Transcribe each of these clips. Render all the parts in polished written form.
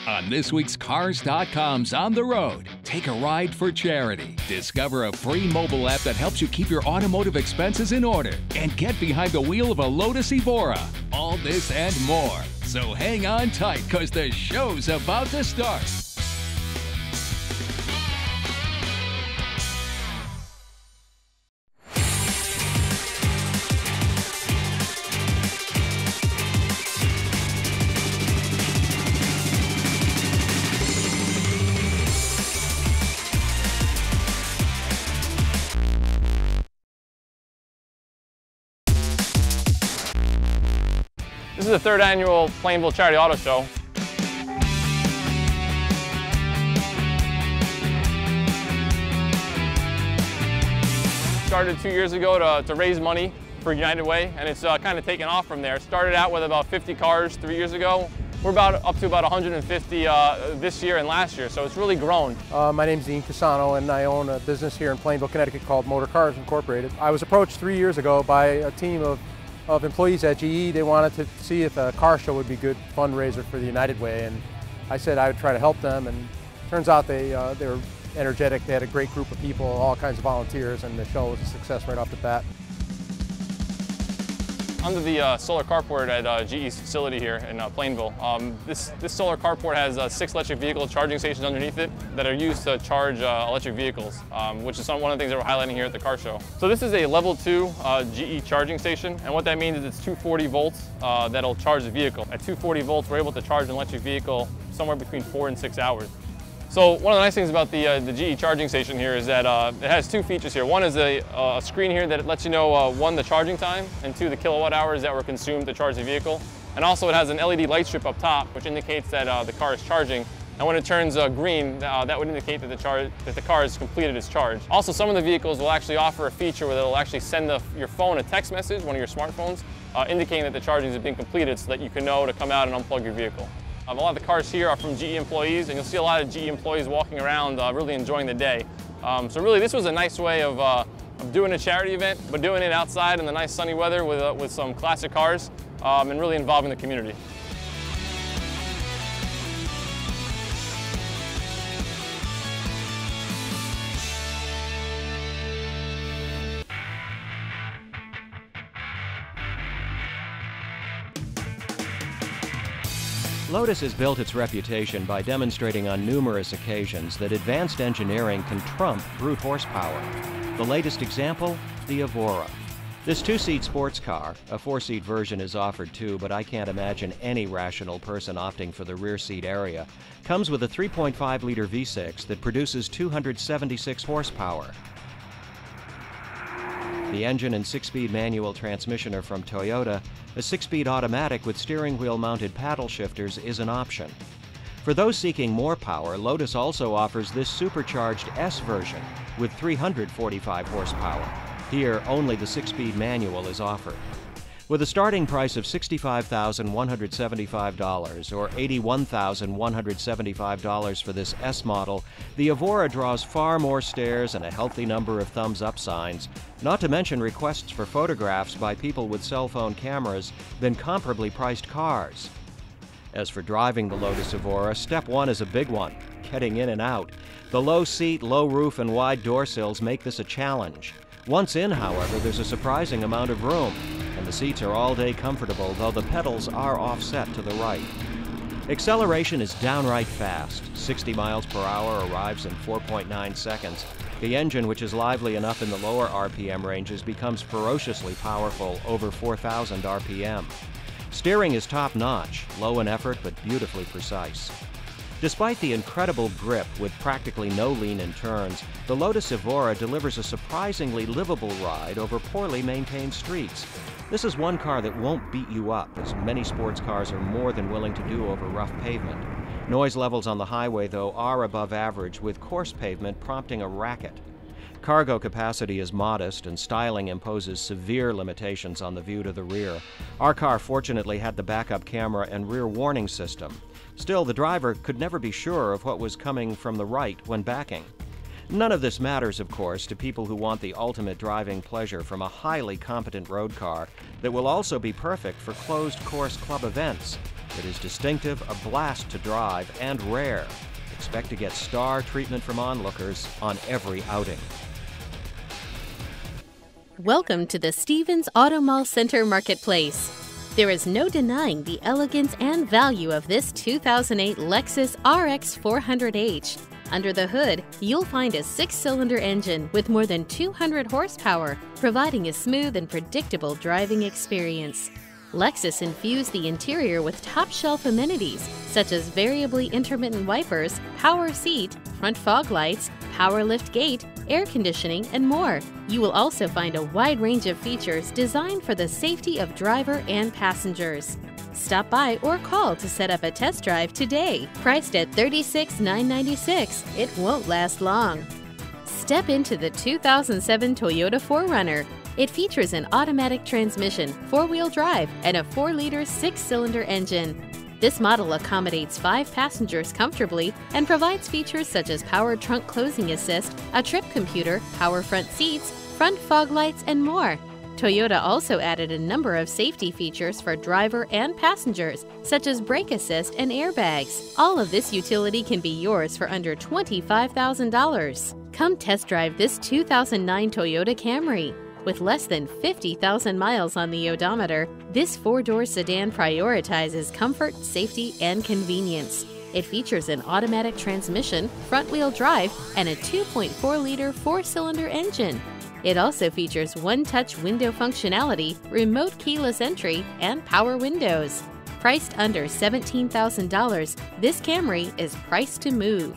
On this week's Cars.com's On the Road, take a ride for charity. Discover a free mobile app that helps you keep your automotive expenses in order and get behind the wheel of a Lotus Evora. All this and more. So hang on tight, because the show's about to start. This is the third annual Plainville Charity Auto Show. Started 2 years ago to raise money for United Way, and it's kind of taken off from there. Started out with about 50 cars 3 years ago. We're up to about 150 this year and last year, so it's really grown. My name's Dean Casano, and I own a business here in Plainville, Connecticut called Motor Cars Incorporated. I was approached 3 years ago by a team of employees at GE. They wanted to see if a car show would be a good fundraiser for the United Way, and I said I would try to help them, and turns out they were energetic. They had a great group of people, all kinds of volunteers, and the show was a success right off the bat. Under the solar carport at GE's facility here in Plainville, this solar carport has 6 electric vehicle charging stations underneath it that are used to charge electric vehicles, which is one of the things that we're highlighting here at the car show. So this is a level 2 GE charging station, and what that means is it's 240 volts that'll charge the vehicle. At 240 volts, we're able to charge an electric vehicle somewhere between 4 and 6 hours. So one of the nice things about the GE charging station here is that it has 2 features here. One is a screen here that lets you know, 1, the charging time, and 2, the kilowatt hours that were consumed to charge the vehicle. And also it has an LED light strip up top, which indicates that the car is charging. And when it turns green, that would indicate that the car has completed its charge. Also, some of the vehicles will actually offer a feature where they'll actually send your phone a text message, one of your smartphones, indicating that the charging has been completed so that you can know to come out and unplug your vehicle. A lot of the cars here are from GE employees, and you'll see a lot of GE employees walking around really enjoying the day. So really this was a nice way of doing a charity event, but doing it outside in the nice sunny weather with some classic cars and really involving the community. Lotus has built its reputation by demonstrating on numerous occasions that advanced engineering can trump brute horsepower. The latest example, the Evora. This 2-seat sports car, a 4-seat version is offered too, but I can't imagine any rational person opting for the rear seat area, comes with a 3.5-liter V6 that produces 276 horsepower. The engine and 6-speed manual transmission are from Toyota. A 6-speed automatic with steering wheel mounted paddle shifters is an option. For those seeking more power, Lotus also offers this supercharged S version with 345 horsepower. Here, only the 6-speed manual is offered. With a starting price of $65,175 or $81,175 for this S model, the Evora draws far more stares and a healthy number of thumbs-up signs, not to mention requests for photographs by people with cell phone cameras than comparably priced cars. As for driving the Lotus Evora, step 1 is a big one, getting in and out. The low seat, low roof, and wide door sills make this a challenge. Once in, however, there's a surprising amount of room, and the seats are all-day comfortable, though the pedals are offset to the right. Acceleration is downright fast. 60 miles per hour arrives in 4.9 seconds. The engine, which is lively enough in the lower RPM ranges, becomes ferociously powerful over 4,000 RPM. Steering is top-notch, low in effort but beautifully precise. Despite the incredible grip with practically no lean in turns, the Lotus Evora delivers a surprisingly livable ride over poorly maintained streets. This is one car that won't beat you up, as many sports cars are more than willing to do over rough pavement. Noise levels on the highway, though, are above average, with coarse pavement prompting a racket. Cargo capacity is modest, and styling imposes severe limitations on the view to the rear. Our car fortunately had the backup camera and rear warning system. Still, the driver could never be sure of what was coming from the right when backing. None of this matters, of course, to people who want the ultimate driving pleasure from a highly competent road car that will also be perfect for closed-course club events. that is distinctive, a blast to drive, and rare. Expect to get star treatment from onlookers on every outing. Welcome to the Stevens Auto Mall Center Marketplace. There is no denying the elegance and value of this 2008 Lexus RX 400h. Under the hood, you'll find a 6-cylinder engine with more than 200 horsepower, providing a smooth and predictable driving experience. Lexus infused the interior with top-shelf amenities such as variably intermittent wipers, power seat, front fog lights, power lift gate, air conditioning, and more. You will also find a wide range of features designed for the safety of driver and passengers. Stop by or call to set up a test drive today. Priced at $36,996, it won't last long. Step into the 2007 Toyota 4Runner. It features an automatic transmission, 4-wheel drive, and a 4-liter 6-cylinder engine. This model accommodates 5 passengers comfortably and provides features such as power trunk closing assist, a trip computer, power front seats, front fog lights, and more. Toyota also added a number of safety features for driver and passengers, such as brake assist and airbags. All of this utility can be yours for under $25,000. Come test drive this 2009 Toyota Camry. With less than 50,000 miles on the odometer, this 4-door sedan prioritizes comfort, safety, and convenience. It features an automatic transmission, front-wheel drive, and a 2.4-liter 4-cylinder engine. It also features one-touch window functionality, remote keyless entry, and power windows. Priced under $17,000, this Camry is priced to move.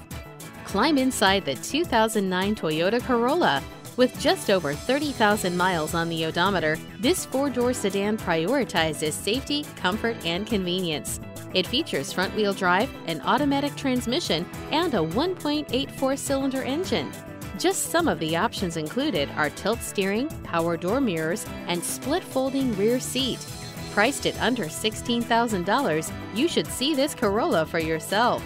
Climb inside the 2009 Toyota Corolla. With just over 30,000 miles on the odometer, this 4-door sedan prioritizes safety, comfort, and convenience. It features front-wheel drive, an automatic transmission, and a 1.84-cylinder engine. Just some of the options included are tilt steering, power door mirrors, and split-folding rear seat. Priced at under $16,000, you should see this Corolla for yourself.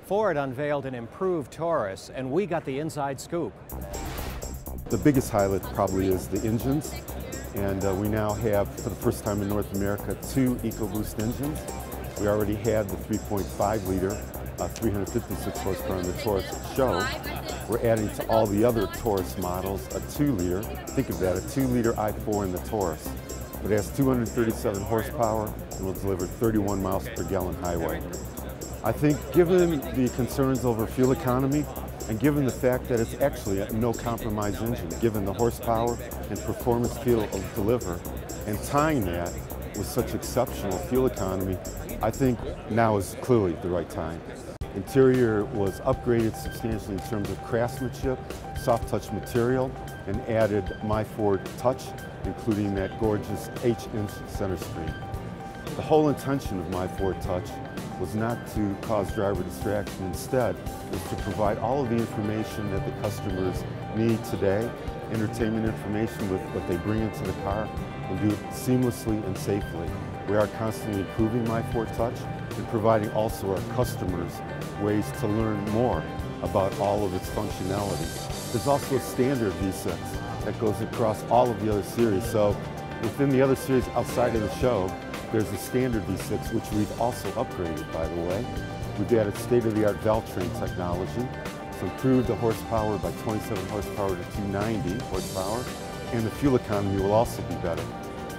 Ford unveiled an improved Taurus, and we got the inside scoop. The biggest highlight probably is the engines, and we now have, for the first time in North America, 2 EcoBoost engines. We already had the 3.5-liter, 356 horsepower on the Taurus show. We're adding to all the other Taurus models a 2-liter, think of that, a 2-liter i4 in the Taurus. It has 237 horsepower and will deliver 31 miles per gallon highway. I think given the concerns over fuel economy and given the fact that it's actually a no-compromise engine, given the horsepower and performance feel it'll deliver, and tying that with such exceptional fuel economy, I think now is clearly the right time. Interior was upgraded substantially in terms of craftsmanship, soft touch material, and added MyFord Touch, including that gorgeous H-inch center screen. The whole intention of MyFord Touch was not to cause driver distraction. Instead, was to provide all of the information that the customers need today, entertainment information with what they bring into the car, and do it seamlessly and safely. We are constantly improving MyFord Touch and providing also our customers ways to learn more about all of its functionality. There's also a standard V6 that goes across all of the other series. So within the other series outside of the show, there's a standard V6, which we've also upgraded, by the way. We've added state-of-the-art Valtrain technology, so improved the horsepower by 27 horsepower to 290 horsepower, and the fuel economy will also be better.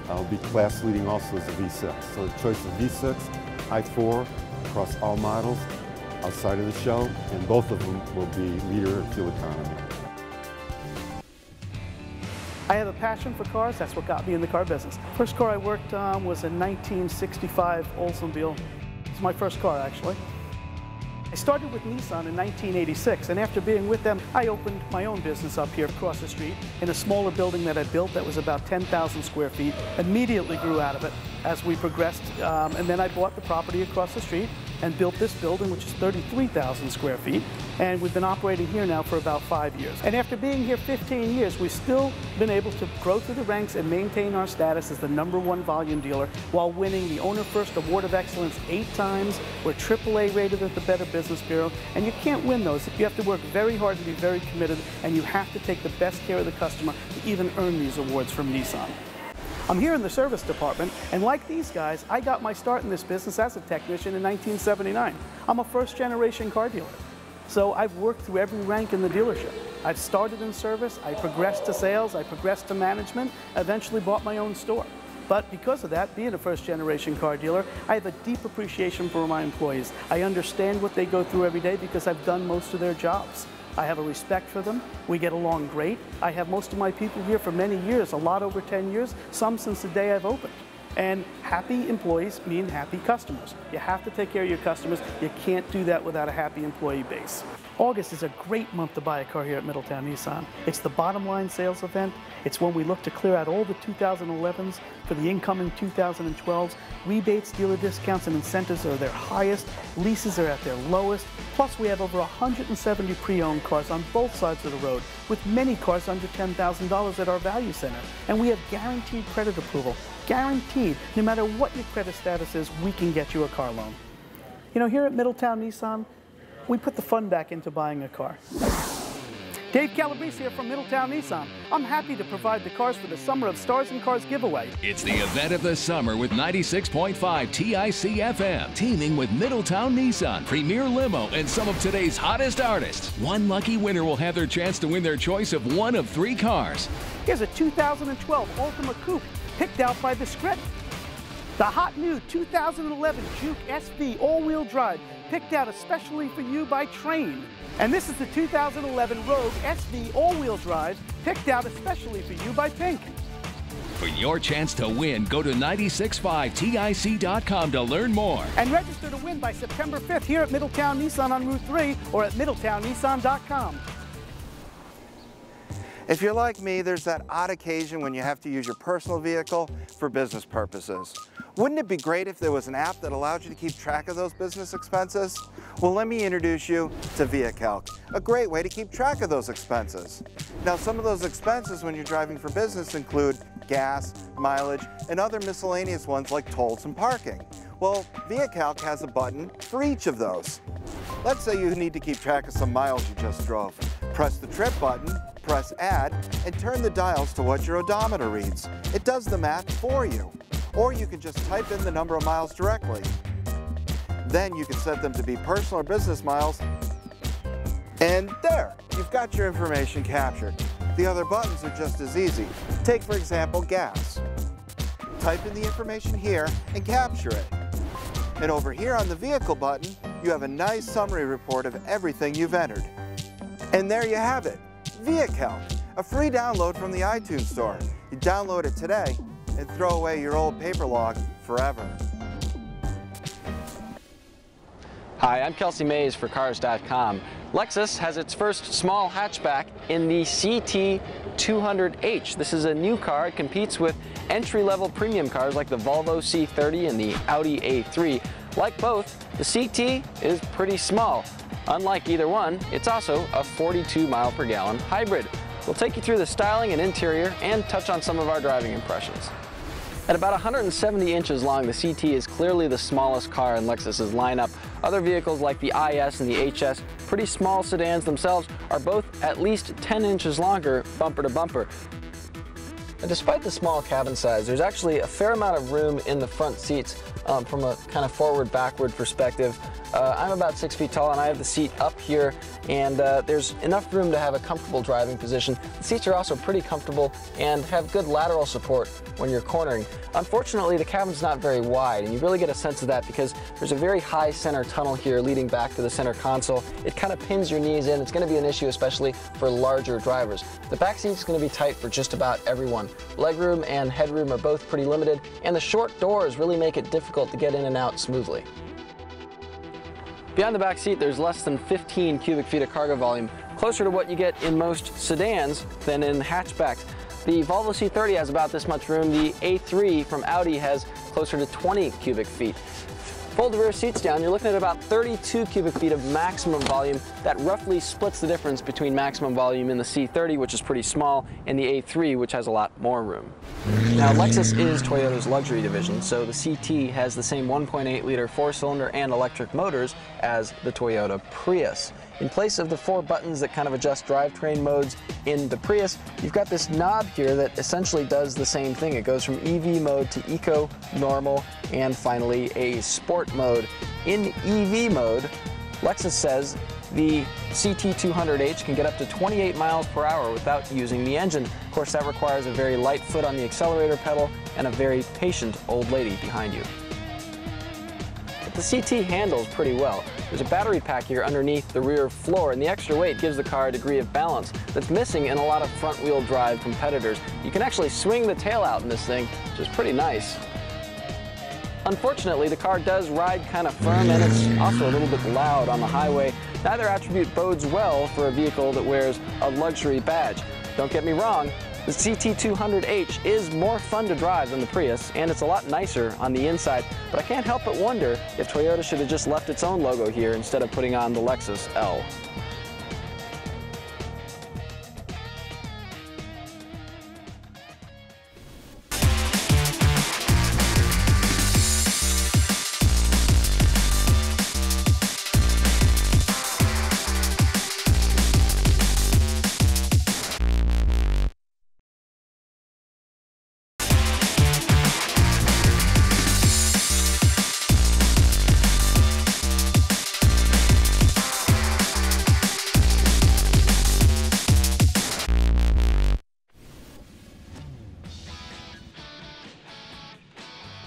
It'll be class-leading also as a V6. So the choice of V6, i4 across all models outside of the show, and both of them will be leader in fuel economy. I have a passion for cars. That's what got me in the car business. First car I worked on was a 1965 Oldsmobile. It's my first car, actually. I started with Nissan in 1986, and after being with them, I opened my own business up here across the street in a smaller building that I built that was about 10,000 square feet. Immediately grew out of it as we progressed, and then I bought the property across the street and built this building, which is 33,000 square feet, and we've been operating here now for about 5 years. And after being here 15 years, we've still been able to grow through the ranks and maintain our status as the #1 volume dealer while winning the Owner First Award of Excellence 8 times. We're AAA rated at the Better Business Bureau, and you can't win those. You have to work very hard to be very committed, and you have to take the best care of the customer to even earn these awards from Nissan. I'm here in the service department, and like these guys, I got my start in this business as a technician in 1979. I'm a first-generation car dealer, so I've worked through every rank in the dealership. I've started in service, I progressed to sales, I progressed to management, eventually bought my own store. But because of that, being a first-generation car dealer, I have a deep appreciation for my employees. I understand what they go through every day because I've done most of their jobs. I have a respect for them. We get along great. I have most of my people here for many years, a lot over 10 years, some since the day I've opened. And happy employees mean happy customers. You have to take care of your customers. You can't do that without a happy employee base. August is a great month to buy a car here at Middletown Nissan. It's the bottom line sales event. It's when we look to clear out all the 2011s for the incoming 2012s. Rebates, dealer discounts, and incentives are their highest. Leases are at their lowest. Plus, we have over 170 pre-owned cars on both sides of the road, with many cars under $10,000 at our value center. And we have guaranteed credit approval. Guaranteed, no matter what your credit status is, we can get you a car loan. You know, here at Middletown Nissan, we put the fun back into buying a car. Dave Calabrese here from Middletown Nissan. I'm happy to provide the cars for the Summer of Stars and Cars giveaway. It's the event of the summer with 96.5 TIC FM, teaming with Middletown Nissan, Premier Limo, and some of today's hottest artists. One lucky winner will have their chance to win their choice of one of 3 cars. Here's a 2012 Altima Coupe, picked out by the script. The hot new 2011 Juke SV all-wheel drive, picked out especially for you by Train. And this is the 2011 Rogue SV all-wheel drive, picked out especially for you by Pink. For your chance to win, go to 965tic.com to learn more. And register to win by September 5th here at Middletown Nissan on Route 3 or at middletownnissan.com. If you're like me, there's that odd occasion when you have to use your personal vehicle for business purposes. Wouldn't it be great if there was an app that allowed you to keep track of those business expenses? Well, let me introduce you to ViaCalc, a great way to keep track of those expenses. Now, some of those expenses when you're driving for business include gas, mileage, and other miscellaneous ones like tolls and parking. Well, ViaCalc has a button for each of those. Let's say you need to keep track of some miles you just drove. Press the trip button, press Add, and turn the dials to what your odometer reads. It does the math for you. Or you can just type in the number of miles directly. Then you can set them to be personal or business miles, and there, you've got your information captured. The other buttons are just as easy. Take, for example, gas. Type in the information here and capture it. And over here on the vehicle button, you have a nice summary report of everything you've entered. And there you have it, ViaCalc, a free download from the iTunes Store. You download it today and throw away your old paper log forever. Hi, I'm Kelsey Mays for Cars.com. Lexus has its first small hatchback in the CT200H. This is a new car. It competes with entry-level premium cars like the Volvo C30 and the Audi A3. Like both, the CT is pretty small. Unlike either one, it's also a 42 mile per gallon hybrid. We'll take you through the styling and interior and touch on some of our driving impressions. At about 170 inches long, the CT is clearly the smallest car in Lexus's lineup. Other vehicles like the IS and the HS, pretty small sedans themselves, are both at least 10 inches longer bumper to bumper. And despite the small cabin size, there's actually a fair amount of room in the front seats from a kind of forward-backward perspective. I'm about 6 feet tall and I have the seat up here, and there's enough room to have a comfortable driving position. The seats are also pretty comfortable and have good lateral support when you're cornering. Unfortunately, the cabin's not very wide, and you really get a sense of that because there's a very high center tunnel here leading back to the center console. It kind of pins your knees in. It's going to be an issue especially for larger drivers. The back seat is going to be tight for just about everyone. Legroom and headroom are both pretty limited, and the short doors really make it difficult to get in and out smoothly. Behind the back seat, there's less than 15 cubic feet of cargo volume, closer to what you get in most sedans than in hatchbacks. The Volvo C30 has about this much room. The A3 from Audi has closer to 20 cubic feet. Fold the rear seats down, you're looking at about 32 cubic feet of maximum volume. That roughly splits the difference between maximum volume in the C30, which is pretty small, and the A3, which has a lot more room. Now, Lexus is Toyota's luxury division, so the CT has the same 1.8-liter four-cylinder and electric motors as the Toyota Prius. In place of the 4 buttons that kind of adjust drivetrain modes in the Prius, you've got this knob here that essentially does the same thing. It goes from EV mode to Eco, Normal, and finally a Sport mode. In EV mode, Lexus says the CT200H can get up to 28 miles per hour without using the engine. Of course, that requires a very light foot on the accelerator pedal and a very patient old lady behind you. But the CT handles pretty well. There's a battery pack here underneath the rear floor, and the extra weight gives the car a degree of balance that's missing in a lot of front-wheel drive competitors. You can actually swing the tail out in this thing, which is pretty nice. Unfortunately, the car does ride kind of firm, and it's also a little bit loud on the highway. Neither attribute bodes well for a vehicle that wears a luxury badge. Don't get me wrong, the CT200H is more fun to drive than the Prius, and it's a lot nicer on the inside, but I can't help but wonder if Toyota should have just left its own logo here instead of putting on the Lexus L.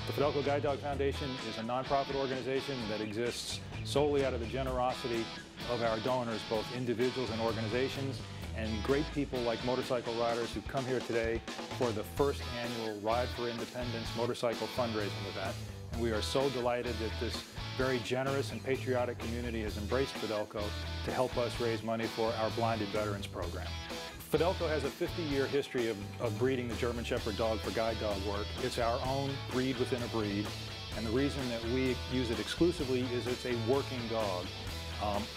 The Fidelco Guide Dog Foundation is a nonprofit organization that exists solely out of the generosity of our donors, both individuals and organizations, and great people like motorcycle riders who come here today for the first annual Ride for Independence motorcycle fundraising event. And we are so delighted that this very generous and patriotic community has embraced Fidelco to help us raise money for our Blinded Veterans program. Fidelco has a 50-year history of breeding the German Shepherd dog for guide dog work. It's our own breed within a breed, and the reason that we use it exclusively is it's a working dog.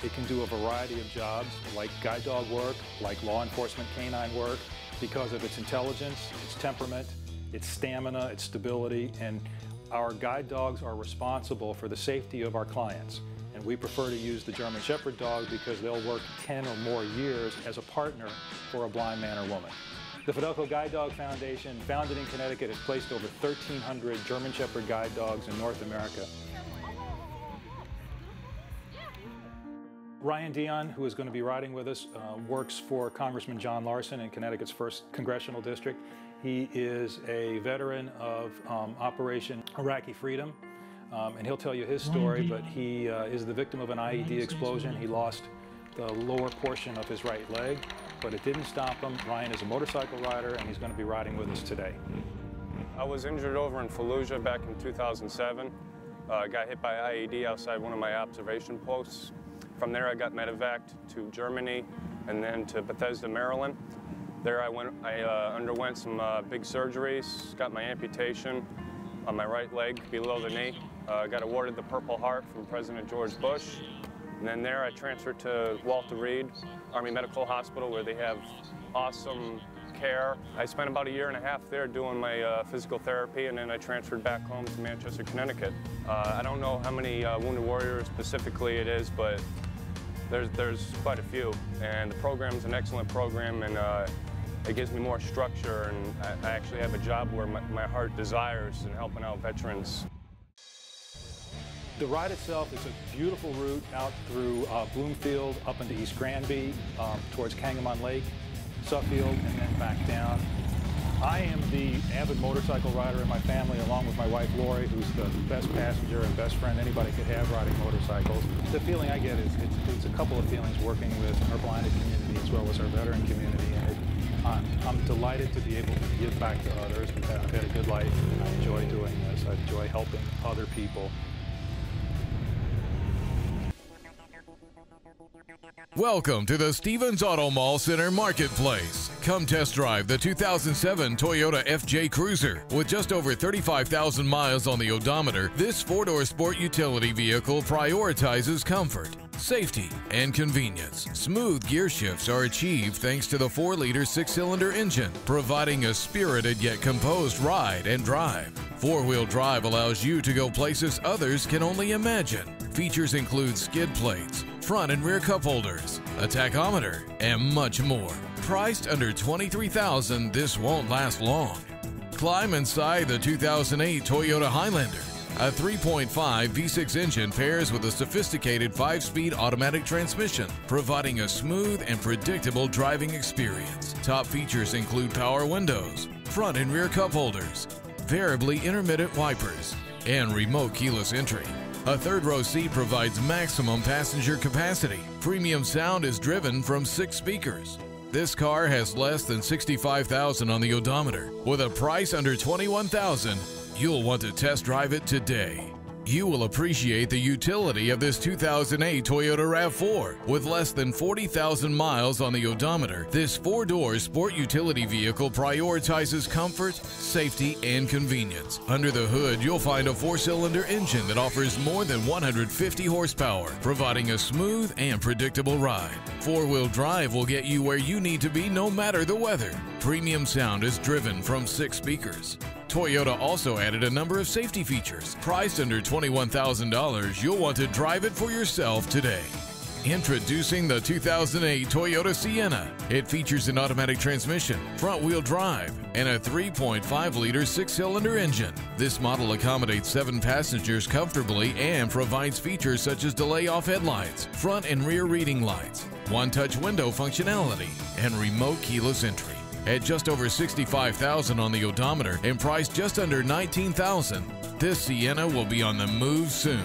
It can do a variety of jobs, like guide dog work, like law enforcement canine work, because of its intelligence, its temperament, its stamina, its stability, and our guide dogs are responsible for the safety of our clients. And we prefer to use the German Shepherd dog because they'll work 10 or more years as a partner for a blind man or woman. The Fidelco Guide Dog Foundation, founded in Connecticut, has placed over 1,300 German Shepherd guide dogs in North America. Ryan Dion, who is going to be riding with us, works for Congressman John Larson in Connecticut's 1st Congressional District. He is a veteran of Operation Iraqi Freedom. And he'll tell you his story, but he is the victim of an IED explosion. He lost the lower portion of his right leg, but it didn't stop him. Ryan is a motorcycle rider, and he's going to be riding with us today. I was injured over in Fallujah back in 2007. Got hit by IED outside one of my observation posts. From there, I got medevaced to Germany and then to Bethesda, Maryland. There I underwent some big surgeries, got my amputation on my right leg below the knee. Got awarded the Purple Heart from President George Bush. And then there I transferred to Walter Reed Army Medical Hospital, where they have awesome care. I spent about 1.5 years there doing my physical therapy, and then I transferred back home to Manchester, Connecticut. I don't know how many Wounded Warriors specifically it is, but there's quite a few. And the program's an excellent program, and it gives me more structure, and I actually have a job where my heart desires in helping out veterans. The ride itself is a beautiful route out through Bloomfield, up into East Granby, towards Kangamon Lake, Suffield, and then back down. I am the avid motorcycle rider in my family, along with my wife Lori, who's the best passenger and best friend anybody could have riding motorcycles. The feeling I get is it's a couple of feelings working with our blinded community as well as our veteran community. And I'm delighted to be able to give back to others. I've had a good life, and I enjoy doing this. I enjoy helping other people. Welcome to the Stevens Auto Mall Center Marketplace. Come test drive the 2007 Toyota FJ Cruiser. With just over 35,000 miles on the odometer, this four-door sport utility vehicle prioritizes comfort, safety, and convenience. Smooth gear shifts are achieved thanks to the 4-liter 6-cylinder engine, providing a spirited yet composed ride and drive. Four-wheel drive allows you to go places others can only imagine. Features include skid plates, front and rear cup holders, a tachometer, and much more. Priced under $23,000, this won't last long. Climb inside the 2008 Toyota Highlander. A 3.5 V6 engine pairs with a sophisticated 5-speed automatic transmission, providing a smooth and predictable driving experience. Top features include power windows, front and rear cup holders, variably intermittent wipers, and remote keyless entry. A third-row seat provides maximum passenger capacity. Premium sound is driven from 6 speakers. This car has less than 65,000 on the odometer. With a price under $21,000, you'll want to test drive it today. You will appreciate the utility of this 2008 Toyota RAV4. With less than 40,000 miles on the odometer, this 4-door sport utility vehicle prioritizes comfort, safety, and convenience. Under the hood, you'll find a 4-cylinder engine that offers more than 150 horsepower, providing a smooth and predictable ride. 4-wheel drive will get you where you need to be no matter the weather. Premium sound is driven from 6 speakers. Toyota also added a number of safety features. Priced under $21,000, you'll want to drive it for yourself today. Introducing the 2008 Toyota Sienna. It features an automatic transmission, front-wheel drive, and a 3.5-liter 6-cylinder engine. This model accommodates 7 passengers comfortably and provides features such as delay-off headlights, front and rear reading lights, one-touch window functionality, and remote keyless entry. At just over 65,000 on the odometer and priced just under $19,000, this Sienna will be on the move soon.